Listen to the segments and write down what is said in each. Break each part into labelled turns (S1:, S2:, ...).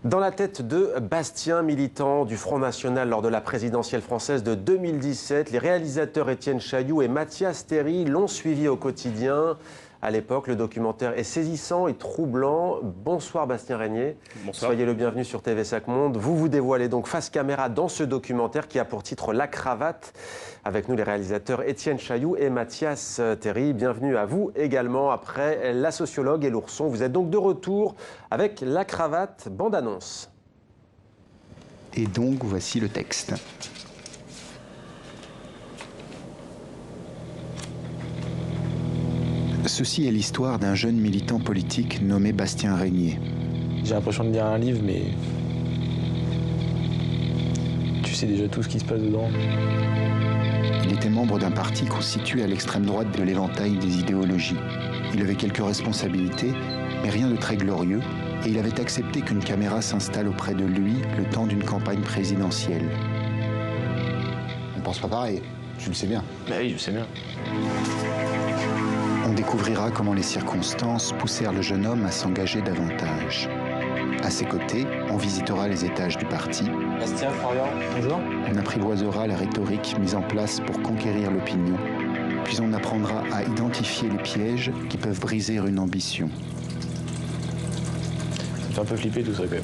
S1: Dans la tête de Bastien, militant du Front National lors de la présidentielle française de 2017, les réalisateurs Étienne Chailloux et Mathias Théry l'ont suivi au quotidien. À l'époque, le documentaire est saisissant et troublant. Bonsoir Bastien Régnier.
S2: Bonsoir.
S1: Soyez le bienvenu sur TV5 Monde. Vous vous dévoilez donc face caméra dans ce documentaire qui a pour titre La Cravate. Avec nous les réalisateurs Étienne Chailloux et Mathias Théry. Bienvenue à vous également après La Sociologue et l'Ourson. Vous êtes donc de retour avec La Cravate, bande-annonce.
S3: Et donc voici le texte. Ceci est l'histoire d'un jeune militant politique nommé Bastien Régnier.
S2: J'ai l'impression de lire un livre, mais tu sais déjà tout ce qui se passe dedans.
S3: Il était membre d'un parti constitué à l'extrême droite de l'éventail des idéologies. Il avait quelques responsabilités, mais rien de très glorieux, et il avait accepté qu'une caméra s'installe auprès de lui le temps d'une campagne présidentielle.
S4: On pense pas pareil, tu le sais bien.
S2: Bah oui, je sais bien.
S3: On découvrira comment les circonstances poussèrent le jeune homme à s'engager davantage. À ses côtés, on visitera les étages du parti.
S2: Bastien, Florian, bonjour.
S3: On apprivoisera la rhétorique mise en place pour conquérir l'opinion. Puis on apprendra à identifier les pièges qui peuvent briser une ambition.
S2: Ça me fait un peu flipper tout ça quand même.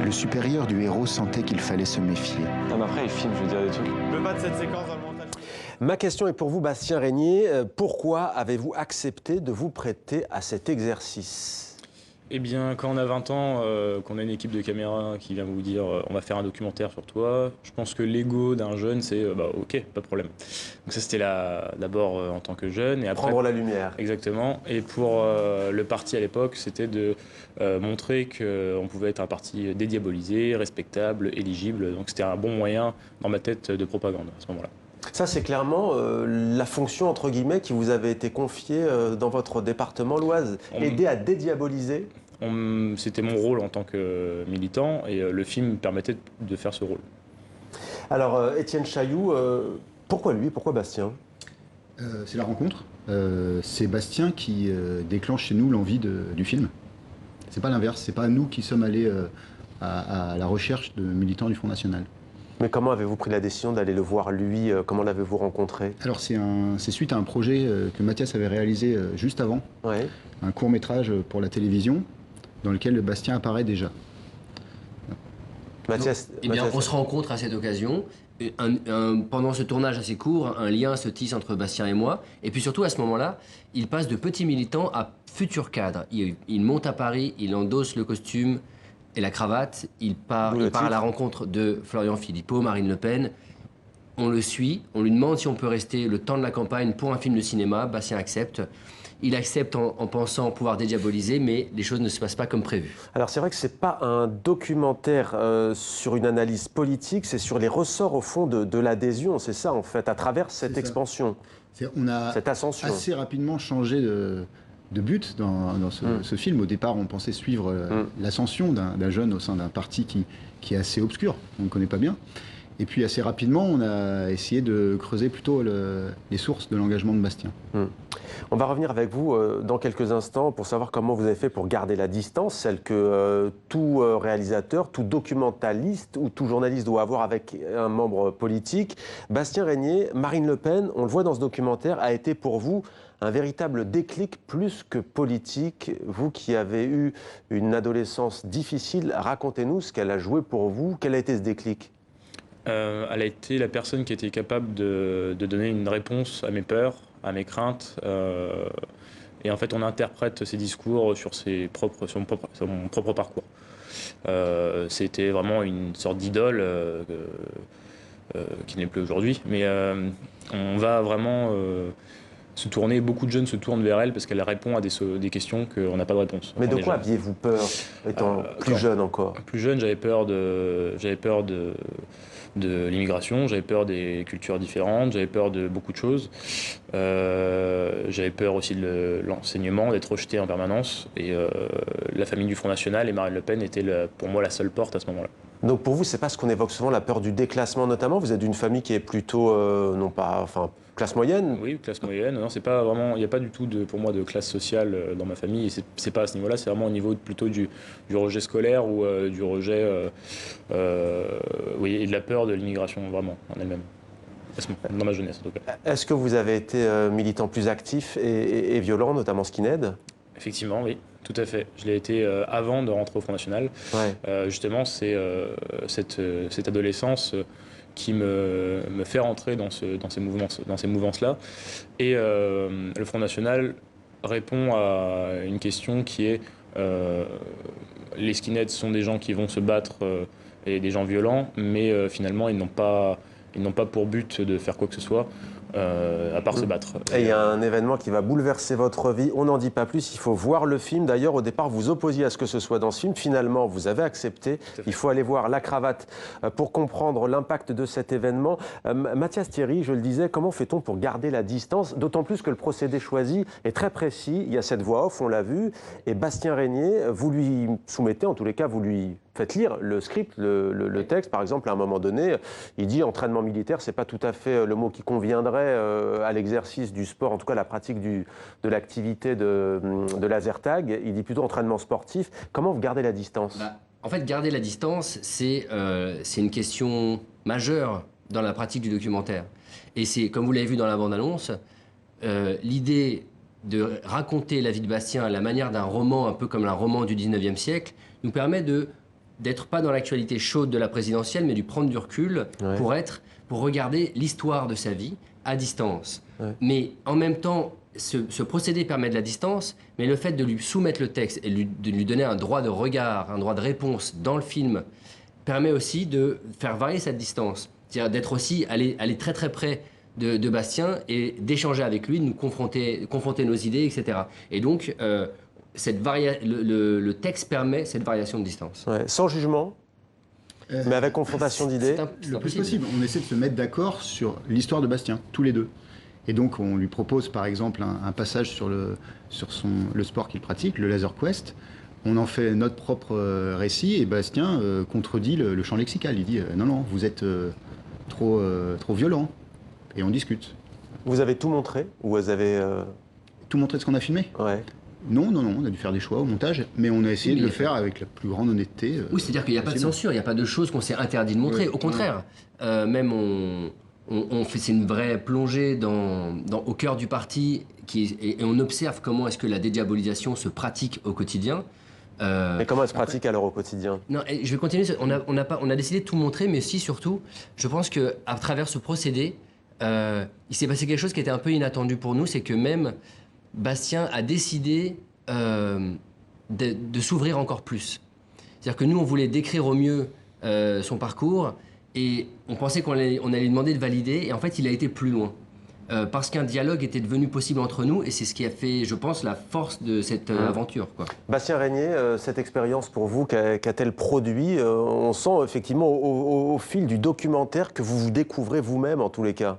S3: Le supérieur du héros sentait qu'il fallait se méfier.
S2: Non mais après, il filme, je veux dire des trucs. Je veux pas de cette séquence dans le montage.
S1: Ma question est pour vous, Bastien Régnier. Pourquoi avez-vous accepté de vous prêter à cet exercice ?
S2: Eh bien, quand on a 20 ans, qu'on a une équipe de caméra qui vient vous dire on va faire un documentaire sur toi, je pense que l'ego d'un jeune, c'est ok, pas de problème. Donc ça, c'était d'abord en tant que jeune. Et après,
S1: Prendre la lumière.
S2: Exactement. Et pour le parti à l'époque, c'était de montrer qu'on pouvait être un parti dédiabolisé, respectable, éligible. Donc c'était un bon moyen, dans ma tête, de propagande à ce moment-là.
S1: Ça, c'est clairement la fonction, entre guillemets, qui vous avait été confiée dans votre département, l'Oise. Aider à dédiaboliser.
S2: C'était mon rôle en tant que militant et le film me permettait de faire ce rôle.
S1: Alors, Étienne Chailloux, pourquoi lui? Pourquoi Bastien?
S4: C'est la rencontre. C'est Bastien qui déclenche chez nous l'envie du film. C'est pas l'inverse, c'est pas nous qui sommes allés à la recherche de militants du Front National.
S1: Mais comment avez-vous pris la décision d'aller le voir lui? Comment l'avez-vous rencontré?
S4: Alors c'est suite à un projet que Mathias avait réalisé juste avant,
S1: Ouais.
S4: un court-métrage pour la télévision, dans lequel Bastien apparaît déjà.
S1: Mathias,
S5: Eh bien,
S1: Mathias-
S5: on se rencontre à cette occasion. Pendant ce tournage assez court, un lien se tisse entre Bastien et moi. Et puis surtout, à ce moment-là, il passe de petit militant à futur cadre. Il monte à Paris, il endosse le costume et la cravate. Il part à la rencontre de Florian Philippot, Marine Le Pen. On le suit, on lui demande si on peut rester le temps de la campagne pour un film de cinéma. Bastien accepte. Il accepte en pensant pouvoir dédiaboliser, mais les choses ne se passent pas comme prévu.
S1: Alors c'est vrai que c'est pas un documentaire sur une analyse politique, c'est sur les ressorts au fond de l'adhésion, c'est ça en fait, à travers cette expansion,
S4: On a
S1: cette ascension.
S4: assez rapidement changé de but dans ce film. Au départ, on pensait suivre l'ascension d'un jeune au sein d'un parti qui est assez obscur, on ne connaît pas bien. Et puis assez rapidement, on a essayé de creuser plutôt les sources de l'engagement de Bastien.
S1: On va revenir avec vous dans quelques instants pour savoir comment vous avez fait pour garder la distance, celle que tout réalisateur, tout documentaliste ou tout journaliste doit avoir avec un membre politique. Bastien Régnier, Marine Le Pen, on le voit dans ce documentaire, a été pour vous un véritable déclic plus que politique. Vous qui avez eu une adolescence difficile, racontez-nous ce qu'elle a joué pour vous. Quel a été ce déclic ?
S2: Elle a été la personne qui était capable de donner une réponse à mes peurs, à mes craintes. Et en fait, on interprète ses discours sur son propre parcours. C'était vraiment une sorte d'idole qui n'est plus aujourd'hui. Mais on va vraiment se tourner, beaucoup de jeunes se tournent vers elle parce qu'elle répond à des questions qu'on n'a pas de réponse.
S1: Mais de quoi aviez-vous peur, étant plus jeune encore?
S2: Plus jeune, j'avais peur de l'immigration, j'avais peur des cultures différentes, j'avais peur de beaucoup de choses. J'avais peur aussi de l'enseignement, d'être rejeté en permanence. Et la famille du Front National et Marine Le Pen étaient pour moi la seule porte à ce moment-là.
S1: Donc pour vous, c'est pas ce qu'on évoque souvent, la peur du déclassement notamment. Vous êtes d'une famille qui est plutôt, non pas, enfin, classe moyenne.
S2: Oui, classe moyenne. Non, c'est pas vraiment. Il n'y a pas du tout pour moi de classe sociale dans ma famille. Et c'est pas à ce niveau-là. C'est vraiment au niveau plutôt du rejet scolaire ou du rejet, oui, et de la peur de l'immigration vraiment en elle-même. Dans ma jeunesse en tout cas.
S1: Est-ce que vous avez été militant plus actif et violent, notamment skinhead?
S2: Effectivement, oui, tout à fait. Je l'ai été avant de rentrer au Front National.
S1: Ouais.
S2: Justement, c'est cette adolescence qui me fait rentrer dans ces mouvances-là. Et le Front National répond à une question qui est les skinheads sont des gens qui vont se battre et des gens violents, mais finalement, ils n'ont pas pour but de faire quoi que ce soit. À part se battre.
S1: Et il y a un événement qui va bouleverser votre vie. On n'en dit pas plus, il faut voir le film. D'ailleurs, au départ, vous opposiez à ce que ce soit dans ce film. Finalement, vous avez accepté. Il faut aller voir La Cravate pour comprendre l'impact de cet événement. Mathias Thierry, je le disais, comment fait-on pour garder la distance? D'autant plus que le procédé choisi est très précis. Il y a cette voix off, on l'a vu. Et Bastien Régnier, vous lui soumettez, en tous les cas, vous lui faites lire le script, le texte. Par exemple, à un moment donné, il dit entraînement militaire, c'est pas tout à fait le mot qui conviendrait à l'exercice du sport, en tout cas la pratique de l'activité de laser tag. Il dit plutôt entraînement sportif. Comment vous gardez la distance?
S5: En fait, garder la distance, c'est une question majeure dans la pratique du documentaire. Et c'est, comme vous l'avez vu dans la bande-annonce, l'idée de raconter la vie de Bastien à la manière d'un roman, un peu comme un roman du 19e siècle, nous permet d'être pas dans l'actualité chaude de la présidentielle, mais de prendre du recul pour regarder l'histoire de sa vie à distance. Ouais. Mais en même temps, ce procédé permet de la distance, mais le fait de lui soumettre le texte et de lui donner un droit de regard, un droit de réponse dans le film, permet aussi de faire varier cette distance. C'est-à-dire d'être aussi, aller très très près de Bastien et d'échanger avec lui, de nous confronter nos idées, etc. Et donc, le texte permet cette variation de distance.
S1: Ouais, sans jugement, mais avec confrontation d'idées.
S4: Le plus possible. On essaie de se mettre d'accord sur l'histoire de Bastien, tous les deux. Et donc, on lui propose, par exemple, un passage sur le sport qu'il pratique, le Laser Quest. On en fait notre propre récit, et Bastien contredit le champ lexical. Il dit non, vous êtes trop violent. Et on discute.
S1: Vous avez tout montré? Ou vous avez...
S4: Tout montré de ce qu'on a filmé?
S1: Ouais.
S4: Non, on a dû faire des choix au montage, mais on a essayé de le faire avec la plus grande honnêteté.
S5: Oui, c'est-à-dire qu'il n'y a pas de censure, il n'y a pas de choses qu'on s'est interdit de montrer. Au contraire, même c'est une vraie plongée au cœur du parti et on observe comment est-ce que la dédiabolisation se pratique au quotidien.
S1: Mais comment elle se pratique alors au quotidien?
S5: Non, je vais continuer. On a décidé de tout montrer, mais aussi, surtout, je pense qu'à travers ce procédé, il s'est passé quelque chose qui était un peu inattendu pour nous, c'est que même Bastien a décidé de s'ouvrir encore plus. C'est-à-dire que nous, on voulait décrire au mieux son parcours et on pensait qu'on allait lui demander de valider et en fait, il a été plus loin. Parce qu'un dialogue était devenu possible entre nous et c'est ce qui a fait, je pense, la force de cette aventure, quoi.
S1: Bastien Régnier, cette expérience pour vous, qu'a-t-elle produit? On sent effectivement au fil du documentaire que vous vous découvrez vous-même en tous les cas.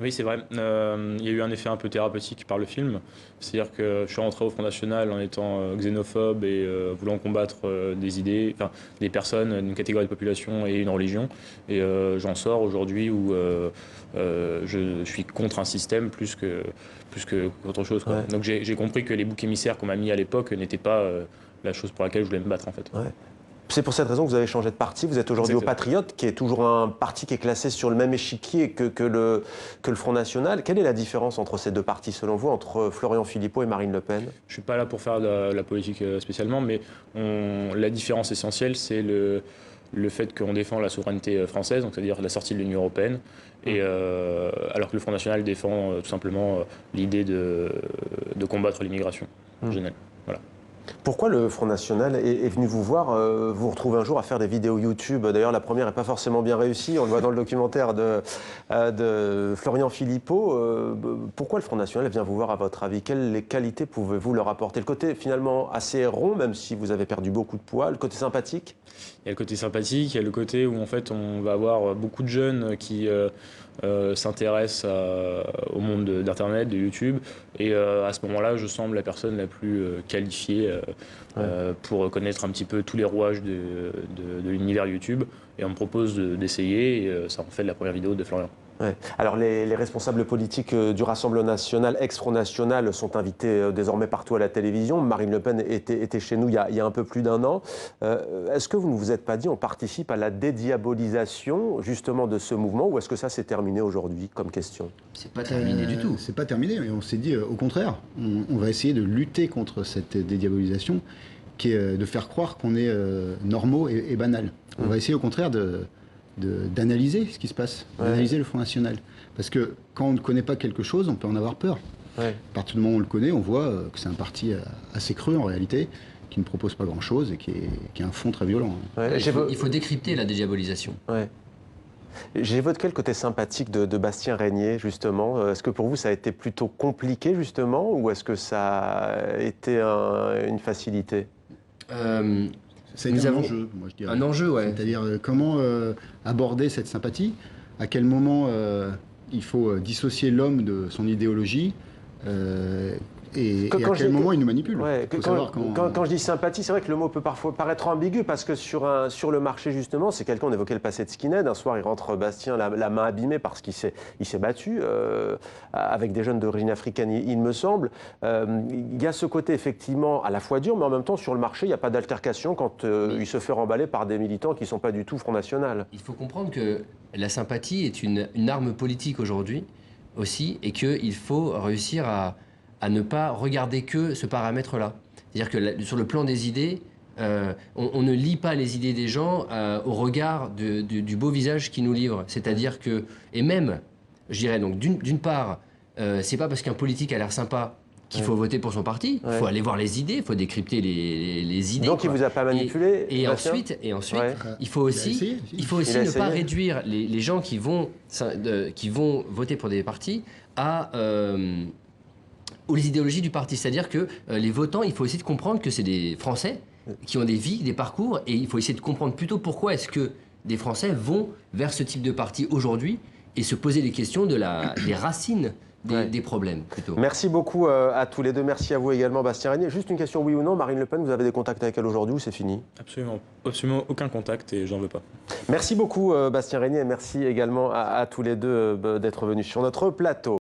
S2: Oui, c'est vrai. Il y a eu un effet un peu thérapeutique par le film. C'est-à-dire que je suis rentré au Front National en étant xénophobe et voulant combattre des idées, enfin des personnes, une catégorie de population et une religion. Et j'en sors aujourd'hui où je suis contre un système plus qu'autre chose, quoi. Ouais. Donc j'ai compris que les boucs émissaires qu'on m'a mis à l'époque n'étaient pas la chose pour laquelle je voulais me battre, en fait.
S1: Ouais. C'est pour cette raison que vous avez changé de parti. Vous êtes aujourd'hui au Patriote, qui est toujours un parti qui est classé sur le même échiquier que le Front National. Quelle est la différence entre ces deux partis, selon vous, entre Florian Philippot et Marine Le Pen?
S2: Je ne suis pas là pour faire de la politique spécialement, mais la différence essentielle, c'est le fait qu'on défend la souveraineté française, donc c'est-à-dire la sortie de l'Union européenne, et, alors que le Front National défend tout simplement l'idée de combattre l'immigration générale. Voilà.
S1: Pourquoi le Front National est venu vous voir, vous retrouver un jour à faire des vidéos YouTube? D'ailleurs, la première n'est pas forcément bien réussie, on le voit dans le documentaire de Florian Philippot. Pourquoi le Front National vient vous voir, à votre avis? Quelles qualités pouvez-vous leur apporter? Le côté finalement assez rond, même si vous avez perdu beaucoup de poids, le côté sympathique?
S2: Il y a le côté sympathique, il y a le côté où en fait on va avoir beaucoup de jeunes qui s'intéressent au monde d'Internet, de YouTube, et à ce moment-là, je semble la personne la plus qualifiée pour connaître un petit peu tous les rouages de l'univers YouTube. Et on me propose d'essayer, et ça en fait la première vidéo de Florian.
S1: Ouais. Alors les responsables politiques du Rassemblement national, ex-Front National, sont invités désormais partout à la télévision. Marine Le Pen était chez nous il y a un peu plus d'1 an. Est-ce que vous ne vous êtes pas dit on participe à la dédiabolisation justement de ce mouvement, ou est-ce que ça s'est terminé aujourd'hui comme question?
S5: C'est pas terminé du tout.
S4: C'est pas terminé, mais on s'est dit au contraire, on va essayer de lutter contre cette dédiabolisation qui est de faire croire qu'on est normaux et banal. On va essayer au contraire d'analyser ce qui se passe, d'analyser le Front National. Parce que quand on ne connaît pas quelque chose, on peut en avoir peur.
S1: Ouais.
S4: À partir du moment où on le connaît, on voit que c'est un parti assez creux en réalité, qui ne propose pas grand-chose et qui a un fond très violent.
S1: Ouais.
S5: Il faut décrypter la dédiabolisation.
S1: Ouais. J'évoquais le côté sympathique de Bastien Régnier, justement. Est-ce que pour vous, ça a été plutôt compliqué, justement, ou est-ce que ça a été une facilité?
S4: Ça a été un enjeu, moi je dirais.
S5: Un enjeu, ouais.
S4: C'est-à-dire comment aborder cette sympathie, à quel moment il faut dissocier l'homme de son idéologie, et à quel moment il nous manipule.
S1: Ouais, quand je dis sympathie, c'est vrai que le mot peut parfois paraître ambigu, parce que sur le marché, justement, c'est quelqu'un, on évoquait le passé de Skinhead, un soir il rentre Bastien la main abîmée parce qu'il s'est battu avec des jeunes d'origine africaine, il me semble. Il y a ce côté effectivement à la fois dur, mais en même temps sur le marché, il n'y a pas d'altercation quand il se fait remballer par des militants qui ne sont pas du tout Front National.
S5: Il faut comprendre que la sympathie est une arme politique aujourd'hui aussi, et qu'il faut réussir à ne pas regarder que ce paramètre-là. C'est-à-dire que sur le plan des idées, on ne lit pas les idées des gens au regard du beau visage qu'ils nous livrent. C'est-à-dire que, et même, je dirais donc, d'une part, c'est pas parce qu'un politique a l'air sympa qu'il faut voter pour son parti. Il faut aller voir les idées, il faut décrypter les idées.
S1: Donc il vous a pas manipulé,
S5: et ensuite, il faut aussi ne pas réduire les gens qui vont voter pour des partis aux idéologies du parti. C'est-à-dire que les votants, il faut essayer de comprendre que c'est des Français qui ont des vies, des parcours, et il faut essayer de comprendre plutôt pourquoi est-ce que des Français vont vers ce type de parti aujourd'hui, et se poser les questions des racines des problèmes, plutôt.
S1: Merci beaucoup à tous les deux. Merci à vous également, Bastien Régnier. Juste une question, oui ou non, Marine Le Pen, vous avez des contacts avec elle aujourd'hui ou c'est fini?
S2: Absolument aucun contact, et j'en veux pas.
S1: Merci beaucoup, Bastien Régnier, et merci également à tous les deux d'être venus sur notre plateau.